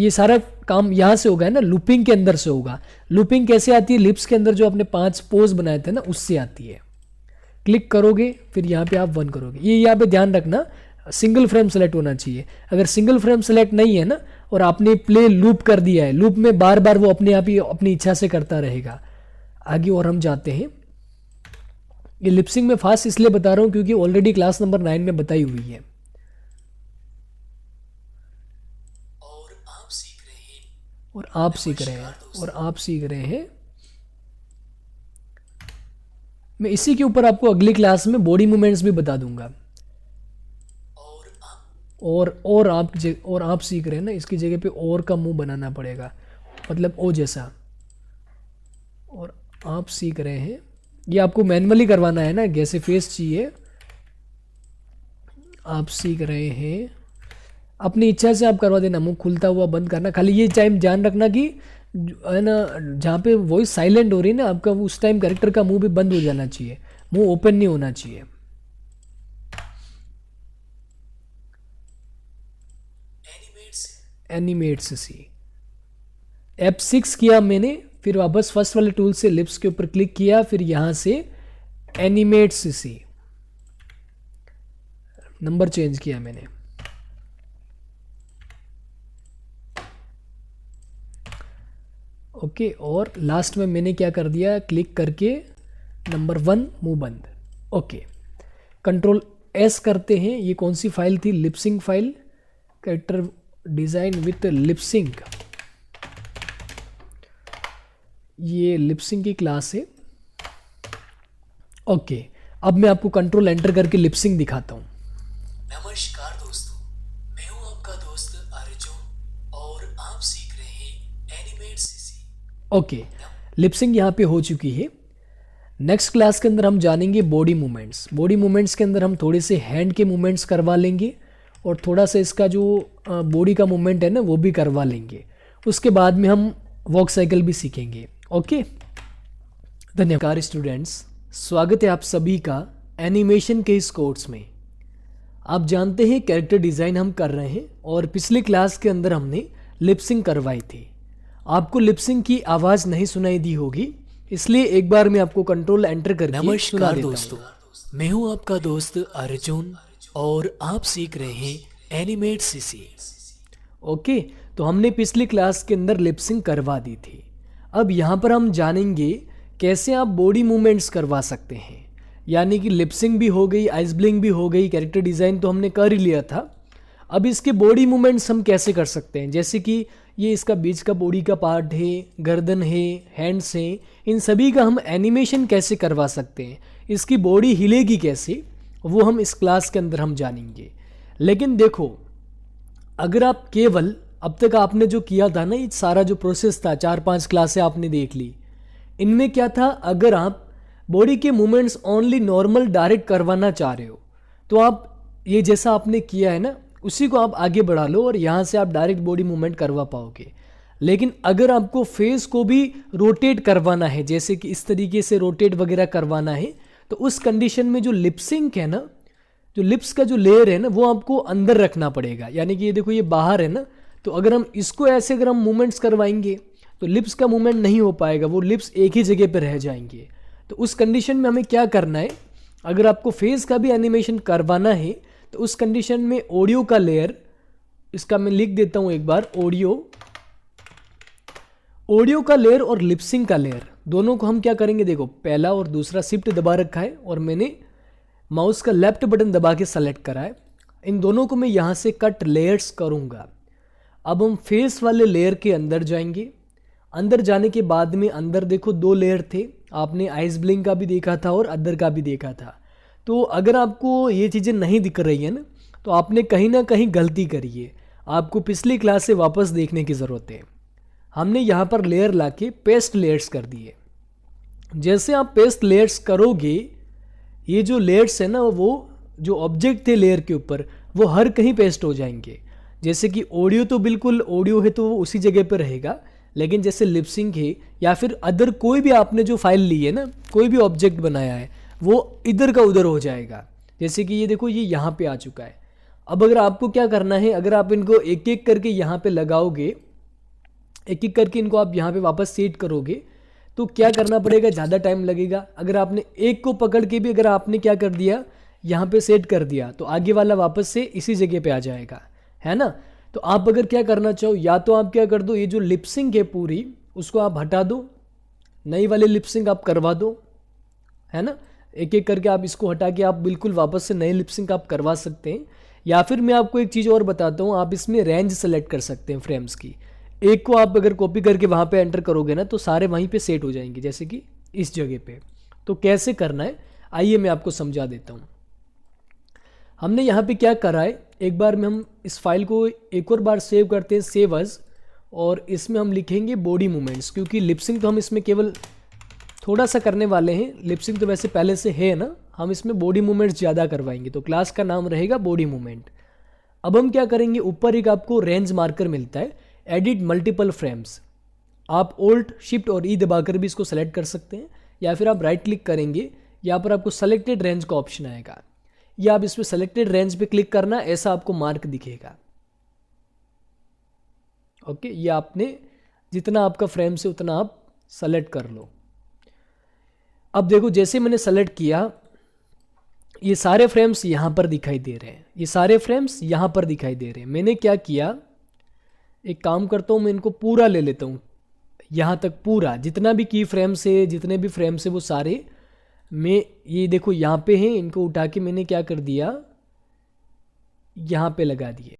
ये सारा काम यहाँ से होगा है ना, लूपिंग के अंदर से होगा। लूपिंग कैसे आती है, लिप्स के अंदर जो आपने 5 पोज बनाए थे ना, उससे आती है। क्लिक करोगे फिर यहाँ पे आप 1 करोगे। ये यहाँ पे ध्यान रखना सिंगल फ्रेम सेलेक्ट होना चाहिए। अगर सिंगल फ्रेम सेलेक्ट नहीं है ना और आपने प्ले लूप कर दिया है, लूप में बार बार वो अपने आप ही अपनी इच्छा से करता रहेगा। आगे और हम जाते हैं। ये लिपसिंग में फास्ट इसलिए बता रहा हूँ क्योंकि ऑलरेडी क्लास नंबर 9 में बताई हुई है। और आप सीख रहे हैं। मैं इसी के ऊपर आपको अगली क्लास में बॉडी मूवमेंट्स भी बता दूंगा। और आप सीख रहे हैं ना, इसकी जगह पे और का मुंह बनाना पड़ेगा, मतलब ओ जैसा। और आप सीख रहे हैं, ये आपको मैनुअली करवाना है ना, जैसे फेस चाहिए। आप सीख रहे हैं, अपनी इच्छा से आप करवा देना, मुंह खुलता हुआ बंद करना। खाली ये टाइम ध्यान रखना कि है ना, जहाँ पे वॉइस साइलेंट हो रही है ना आपका, उस टाइम कैरेक्टर का मुंह भी बंद हो जाना चाहिए, मुंह ओपन नहीं होना चाहिए। एनिमेट से सी F6 किया मैंने, फिर वापस फर्स्ट वाले टूल से लिप्स के ऊपर क्लिक किया, फिर यहां से एनिमेट से सी नंबर चेंज किया मैंने। ओके, और लास्ट में मैंने क्या कर दिया, क्लिक करके नंबर 1 मुंह बंद। ओके, कंट्रोल S करते हैं। ये कौन सी फाइल थी, lip sync file, character design with lip sync. ये लिपसिंग की क्लास है। ओके, अब मैं आपको कंट्रोल एंटर करके लिपसिंग दिखाता हूं। नमस्कार दोस्तों, मैं हूं आपका दोस्त अर्जुन और आप सीख रहे हैं एनिमेट सीसी। ओके, लिपसिंग यहाँ पे हो चुकी है। नेक्स्ट क्लास के अंदर हम जानेंगे बॉडी मूवमेंट्स। बॉडी मूवमेंट्स के अंदर हम थोड़े से हैंड के मूवमेंट्स करवा लेंगे और थोड़ा सा इसका जो बॉडी का मूवमेंट है ना वो भी करवा लेंगे। उसके बाद में हम वॉक साइकिल भी सीखेंगे। ओके, धन्यवाद स्टूडेंट्स, स्वागत है आप सभी का एनिमेशन के इस कोर्स में। आप जानते हैं कैरेक्टर डिज़ाइन हम कर रहे हैं और पिछली क्लास के अंदर हमने लिपसिंग करवाई थी। आपको लिपसिंग की आवाज़ नहीं सुनाई दी होगी, इसलिए एक बार मैं आपको कंट्रोल एंटर करके सुना देता दोस्तों, मैं हूं आपका दोस्त अर्जुन और आप सीख रहे हैं एनिमेट सीसी। ओके, तो हमने पिछली क्लास के अंदर लिपसिंग करवा दी थी। अब यहाँ पर हम जानेंगे कैसे आप बॉडी मूवमेंट्स करवा सकते हैं। यानी कि लिपसिंग भी हो गई, आइस ब्लिंक भी हो गई, कैरेक्टर डिज़ाइन तो हमने कर ही लिया था। अब इसके बॉडी मूवमेंट्स हम कैसे कर सकते हैं, जैसे कि ये इसका बीच का बॉडी का पार्ट है, गर्दन है, हैंड्स हैं, इन सभी का हम एनिमेशन कैसे करवा सकते हैं, इसकी बॉडी हिलेगी कैसे, वो हम इस क्लास के अंदर हम जानेंगे। लेकिन देखो, अगर आप केवल अब तक आपने जो किया था ना, ये सारा जो प्रोसेस था, 4-5 क्लासें आपने देख ली, इनमें क्या था, अगर आप बॉडी के मूवमेंट्स ओनली नॉर्मल डायरेक्ट करवाना चाह रहे हो तो आप ये जैसा आपने किया है ना उसी को आप आगे बढ़ा लो और यहाँ से आप डायरेक्ट बॉडी मूवमेंट करवा पाओगे। लेकिन अगर आपको फेस को भी रोटेट करवाना है, जैसे कि इस तरीके से रोटेट वगैरह करवाना है, तो उस कंडीशन में जो लिपसिंग है ना, जो लिप्स का जो लेयर है ना, वो आपको अंदर रखना पड़ेगा। यानी कि ये देखो, ये बाहर है ना, तो अगर हम इसको ऐसे अगर हम मूवमेंट्स करवाएंगे तो लिप्स का मूवमेंट नहीं हो पाएगा, वो लिप्स एक ही जगह पर रह जाएंगे। तो उस कंडीशन में हमें क्या करना है, अगर आपको फेस का भी एनिमेशन करवाना है तो उस कंडीशन में ऑडियो का लेयर, इसका मैं लिख देता हूं एक बार, ऑडियो का लेयर और लिपसिंग का लेयर, दोनों को हम क्या करेंगे, देखो पहला और दूसरा शिफ्ट दबा रखा है और मैंने माउस का लेफ्ट बटन दबा के सेलेक्ट करा है। इन दोनों को मैं यहां से कट लेयर्स करूंगा। अब हम फेस वाले लेयर के अंदर जाएंगे। अंदर जाने के बाद में अंदर देखो 2 लेयर थे, आपने आइस ब्लिंक का भी देखा था और अदर का भी देखा था। तो अगर आपको ये चीज़ें नहीं दिख रही है ना, तो आपने कहीं ना कहीं गलती करी है, आपको पिछली क्लास से वापस देखने की ज़रूरत है। हमने यहाँ पर लेयर लाके पेस्ट लेयर्स कर दिए। जैसे आप पेस्ट लेयर्स करोगे, ये जो लेयर्स है ना, वो जो ऑब्जेक्ट थे लेयर के ऊपर वो हर कहीं पेस्ट हो जाएंगे। जैसे कि ऑडियो तो बिल्कुल ऑडियो है तो वो उसी जगह पर रहेगा, लेकिन जैसे लिपसिंग है या फिर अदर कोई भी आपने जो फाइल ली है ना, कोई भी ऑब्जेक्ट बनाया है, वो इधर का उधर हो जाएगा। जैसे कि ये देखो, ये यहाँ पे आ चुका है। अब अगर आपको क्या करना है, अगर आप इनको एक एक करके यहाँ पे लगाओगे एक एक करके इनको आप यहाँ पे वापस सेट करोगे तो क्या करना पड़ेगा, ज़्यादा टाइम लगेगा। अगर आपने एक को पकड़ के भी अगर आपने क्या कर दिया, यहाँ पे सेट कर दिया, तो आगे वाला वापस से इसी जगह पे आ जाएगा, है ना। तो आप अगर क्या करना चाहो, या तो आप क्या कर दो, ये जो लिपसिंग है पूरी उसको आप हटा दो, नई वाली लिपसिंग आप करवा दो, है ना। एक एक करके आप इसको हटा के आप बिल्कुल वापस से नई लिपसिंग आप करवा सकते हैं। या फिर मैं आपको एक चीज़ और बताता हूँ, आप इसमें रेंज सेलेक्ट कर सकते हैं फ्रेम्स की। एक को आप अगर कॉपी करके वहाँ पे एंटर करोगे ना तो सारे वहीं पे सेट हो जाएंगे, जैसे कि इस जगह पे। तो कैसे करना है आइए मैं आपको समझा देता हूँ। हमने यहाँ पे क्या करा है, एक बार में हम इस फाइल को एक और बार सेव करते हैं, सेव अस, और इसमें हम लिखेंगे बॉडी मूवमेंट्स, क्योंकि लिपसिंग तो हम इसमें केवल थोड़ा सा करने वाले हैं, लिपसिंग तो वैसे पहले से है ना, हम इसमें बॉडी मूवमेंट्स ज़्यादा करवाएंगे, तो क्लास का नाम रहेगा बॉडी मूवमेंट। अब हम क्या करेंगे, ऊपर एक आपको रेंज मार्कर मिलता है, एडिट मल्टीपल फ्रेम्स। आप ओल्ट शिफ्ट और ई दबाकर भी इसको सेलेक्ट कर सकते हैं, या फिर आप राइट क्लिक करेंगे, यहाँ पर आपको सेलेक्टेड रेंज का ऑप्शन आएगा, या आप इस पर सेलेक्टेड रेंज पे क्लिक करना, ऐसा आपको मार्क दिखेगा। ओके, ये आपने जितना आपका फ्रेम से उतना आप सेलेक्ट कर लो। अब देखो जैसे मैंने सेलेक्ट किया, ये सारे फ्रेम्स यहाँ पर दिखाई दे रहे हैं, ये सारे फ्रेम्स यहाँ पर दिखाई दे रहे हैं। मैंने क्या किया, एक काम करता हूँ, मैं इनको पूरा ले लेता हूँ, यहाँ तक पूरा जितना भी की फ्रेम्स है, जितने भी फ्रेम्स है वो सारे मैं, ये देखो यहाँ पे हैं, इनको उठा के मैंने क्या कर दिया, यहाँ पे लगा दिए।